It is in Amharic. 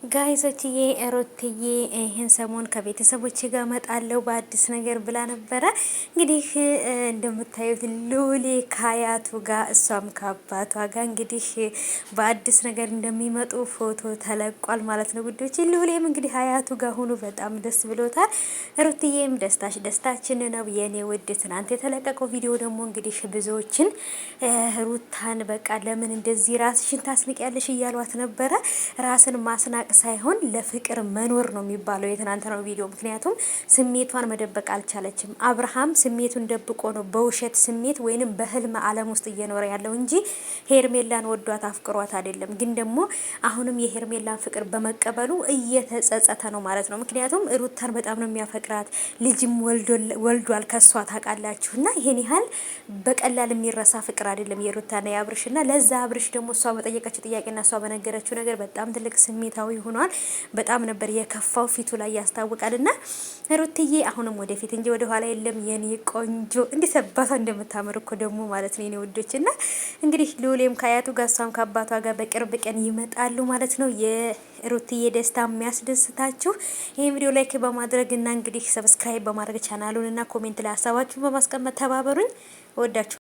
ጋይሶችዬ ሩትዬ ይህን ሰሞን ከቤተሰቦች ጋር መጣለው በአዲስ ነገር ብላ ነበረ። እንግዲህ እንደምታዩት ሉሌ ከአያቱ ጋር እሷም ከአባቷ ጋር እንግዲህ በአዲስ ነገር እንደሚመጡ ፎቶ ተለቋል ማለት ነው ጉዶች። ሉሌም እንግዲህ አያቱ ጋር ሆኖ በጣም ደስ ብሎታል። ሩትዬም ደስታሽ ደስታችን ነው የኔ ውድ። ትናንት የተለቀቀው ቪዲዮ ደግሞ እንግዲህ ብዙዎችን ሩታን በቃ ለምን እንደዚህ ራስሽን ታስንቂያለሽ እያሏት ነበረ። ራስን ማስናቅ ሳይሆን ለፍቅር መኖር ነው የሚባለው የትናንትናው ቪዲዮ። ምክንያቱም ስሜቷን መደበቅ አልቻለችም። አብርሃም ስሜቱን ደብቆ ነው በውሸት ስሜት ወይንም በህልም ዓለም ውስጥ እየኖረ ያለው እንጂ ሄርሜላን ወዷት አፍቅሯት አይደለም። ግን ደግሞ አሁንም የሄርሜላን ፍቅር በመቀበሉ እየተጸጸተ ነው ማለት ነው። ምክንያቱም ሩታን በጣም ነው የሚያፈቅራት፣ ልጅም ወልዷል ከሷ ታውቃላችሁ። እና ይሄን ያህል በቀላል የሚረሳ ፍቅር አይደለም የሩታና የአብርሽና ለዛ አብርሽ ደግሞ እሷ በጠየቀችው ጥያቄና እሷ በነገረችው ነገር በጣም ትልቅ ስሜታዊ ሆኗል። በጣም ነበር የከፋው፣ ፊቱ ላይ ያስታውቃል። እና ሩትዬ አሁንም ወደፊት እንጂ ወደ ኋላ የለም የኔ ቆንጆ። እንዴት አባቷ እንደምታምር እኮ ደግሞ ማለት ነው የኔ ውዶች። እና እንግዲህ ሉሌም ከአያቱ ጋር እሷም ከአባቷ ጋር በቅርብ ቀን ይመጣሉ ማለት ነው። የሩትዬ ደስታ የሚያስደስታችሁ ይህ ቪዲዮ ላይክ በማድረግ እና እንግዲህ ሰብስክራይብ በማድረግ ቻናሉን እና ኮሜንት ላይ ሀሳባችሁን በማስቀመጥ ተባበሩኝ። እወዳችሁ